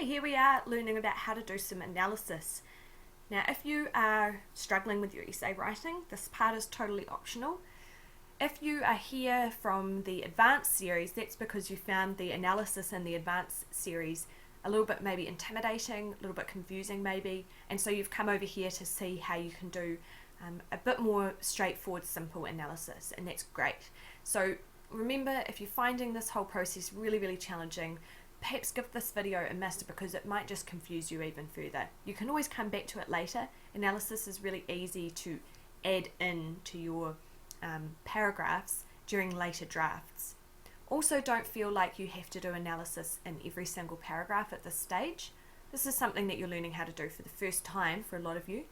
Okay, here we are learning about how to do some analysis. Now, if you are struggling with your essay writing, this part is totally optional. If you are here from the advanced series, that's because you found the analysis in the advanced series a little bit maybe intimidating, a little bit confusing maybe, and so you've come over here to see how you can do a bit more straightforward, simple analysis, and that's great. So remember, if you're finding this whole process really, really challenging, perhaps give this video a miss because it might just confuse you even further. You can always come back to it later. Analysis is really easy to add in to your paragraphs during later drafts. Also, don't feel like you have to do analysis in every single paragraph at this stage. This is something that you're learning how to do for the first time for a lot of you,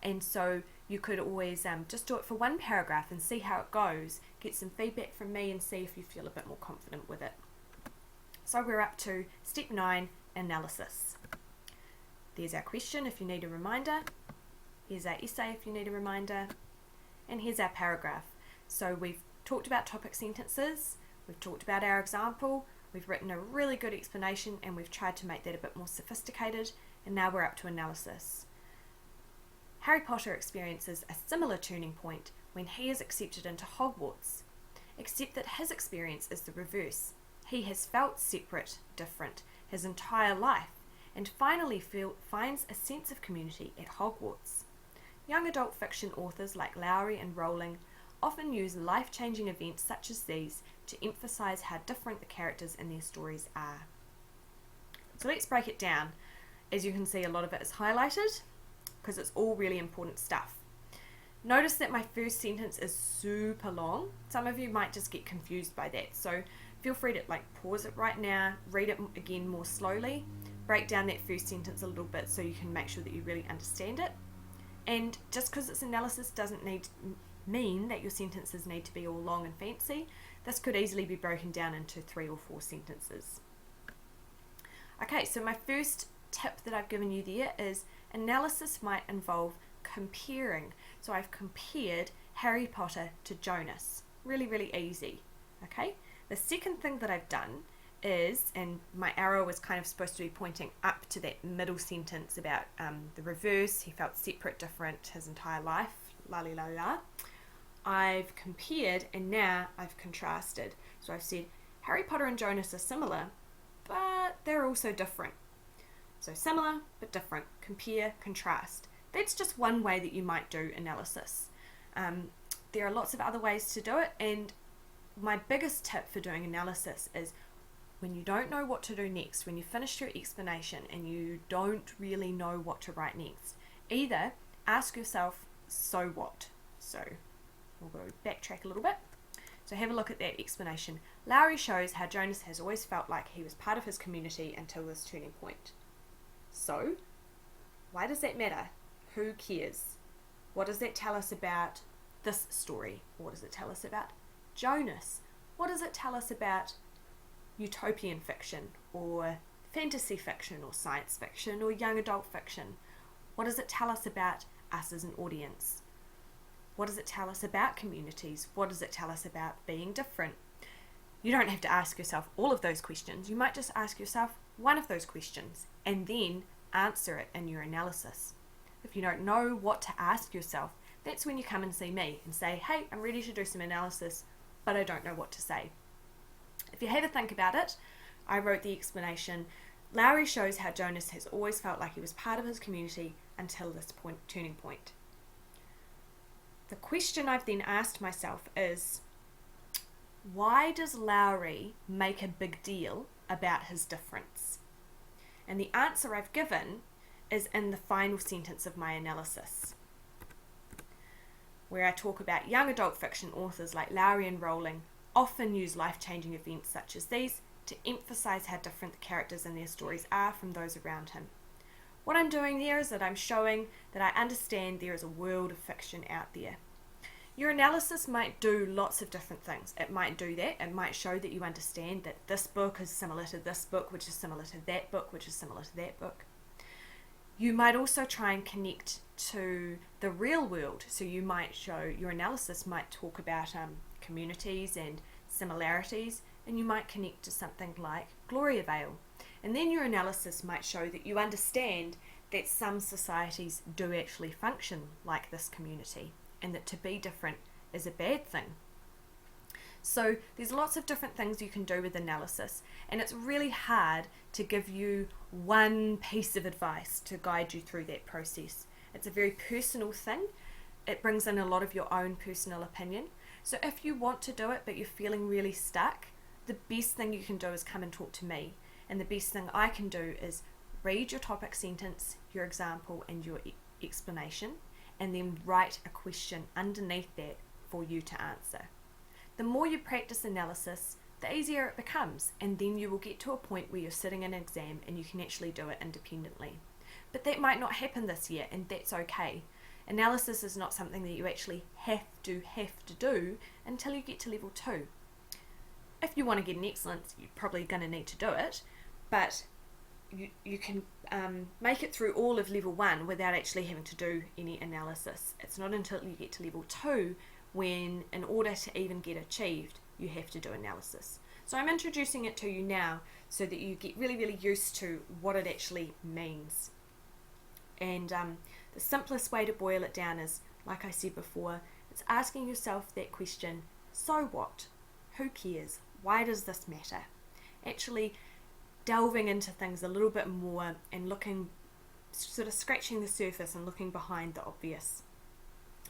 and so you could always just do it for one paragraph and see how it goes, get some feedback from me and see if you feel a bit more confident with it. So we're up to step 9, analysis. There's our question if you need a reminder. Here's our essay if you need a reminder. And here's our paragraph. So we've talked about topic sentences, we've talked about our example, we've written a really good explanation, and we've tried to make that a bit more sophisticated, and now we're up to analysis. Harry Potter experiences a similar turning point when he is accepted into Hogwarts, except that his experience is the reverse. He has felt separate, different, his entire life, and finally finds a sense of community at Hogwarts. Young adult fiction authors like Lowry and Rowling often use life-changing events such as these to emphasise how different the characters in their stories are. So let's break it down. As you can see, a lot of it is highlighted because it's all really important stuff. Notice that my first sentence is super long. Some of you might just get confused by that, so feel free to pause it right now, read it again more slowly, break down that first sentence a little bit so you can make sure that you really understand it. And just because it's analysis doesn't mean that your sentences need to be all long and fancy. This could easily be broken down into 3 or 4 sentences. Okay, so my first tip that I've given you there is analysis might involve comparing. So I've compared Harry Potter to Jonas. Really, really easy. Okay. The second thing that I've done is, and my arrow was kind of supposed to be pointing up to that middle sentence about the reverse, he felt separate, different his entire life, la la la la. I've compared and now I've contrasted. So I've said Harry Potter and Jonas are similar, but they're also different. So similar but different, compare, contrast. That's just one way that you might do analysis. There are lots of other ways to do it, and my biggest tip for doing analysis is when you don't know what to do next, when you finish your explanation and you don't really know what to write next, either ask yourself, so what? So we'll go backtrack a little bit. So have a look at that explanation. Lowry shows how Jonas has always felt like he was part of his community until this turning point. So, why does that matter? Who cares? What does that tell us about this story? What does it tell us about Jonas? What does it tell us about utopian fiction or fantasy fiction or science fiction or young adult fiction? What does it tell us about us as an audience? What does it tell us about communities? What does it tell us about being different? You don't have to ask yourself all of those questions. You might just ask yourself one of those questions and then answer it in your analysis. If you don't know what to ask yourself, that's when you come and see me and say, hey, I'm ready to do some analysis, but I don't know what to say. If you have a think about it, I wrote the explanation. Lowry shows how Jonas has always felt like he was part of his community until this turning point. The question I've then asked myself is, why does Lowry make a big deal about his difference? And the answer I've given is in the final sentence of my analysis, where I talk about young adult fiction authors like Lowry and Rowling often use life-changing events such as these to emphasise how different the characters in their stories are from those around him. What I'm doing there is that I'm showing that I understand there is a world of fiction out there. Your analysis might do lots of different things. It might do that. It might show that you understand that this book is similar to this book, which is similar to that book, which is similar to that book. You might also try and connect to the real world. So you might show, your analysis might talk about communities and similarities, and you might connect to something like Gloriavale. And then your analysis might show that you understand that some societies do actually function like this community, and that to be different is a bad thing. So there's lots of different things you can do with analysis, and it's really hard to give you one piece of advice to guide you through that process. It's a very personal thing. It brings in a lot of your own personal opinion. So if you want to do it but you're feeling really stuck, the best thing you can do is come and talk to me. And the best thing I can do is read your topic sentence, your example, and your explanation, and then write a question underneath that for you to answer. The more you practice analysis, the easier it becomes, and then you will get to a point where you're sitting in an exam and you can actually do it independently. But that might not happen this year, and that's okay. Analysis is not something that you actually have to do until you get to level 2. If you want to get an excellence, you're probably going to need to do it, but you can make it through all of level 1 without actually having to do any analysis. It's not until you get to level 2 when, in order to even get achieved, you have to do analysis. So I'm introducing it to you now so that you get really, really used to what it actually means. And the simplest way to boil it down is, like I said before, it's asking yourself that question, so what? Who cares? Why does this matter? Actually delving into things a little bit more and looking, sort of scratching the surface and looking behind the obvious.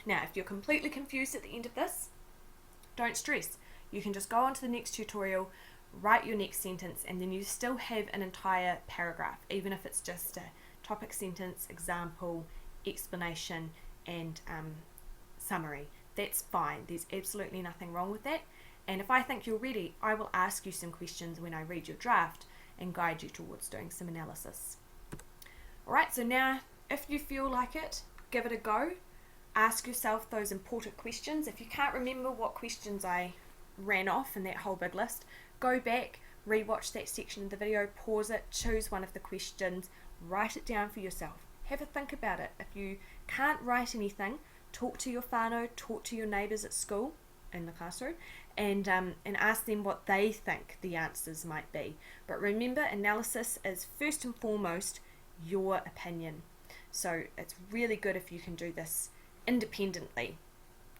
Now, if you're completely confused at the end of this, don't stress. You can just go on to the next tutorial, write your next sentence, and then you still have an entire paragraph, even if it's just a topic sentence, example, explanation, and summary. That's fine. There's absolutely nothing wrong with that. And if I think you're ready, I will ask you some questions when I read your draft and guide you towards doing some analysis. Alright, so now if you feel like it, give it a go. Ask yourself those important questions. If you can't remember what questions I ran off in that whole big list, go back, rewatch that section of the video, pause it, choose one of the questions, write it down for yourself. Have a think about it. If you can't write anything, talk to your whānau, talk to your neighbours at school, in the classroom, and ask them what they think the answers might be. But remember, analysis is first and foremost your opinion. So it's really good if you can do this independently.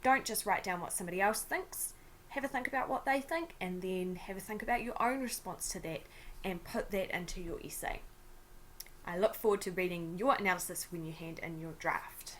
Don't just write down what somebody else thinks. Have a think about what they think, and then have a think about your own response to that and put that into your essay. I look forward to reading your analysis when you hand in your draft.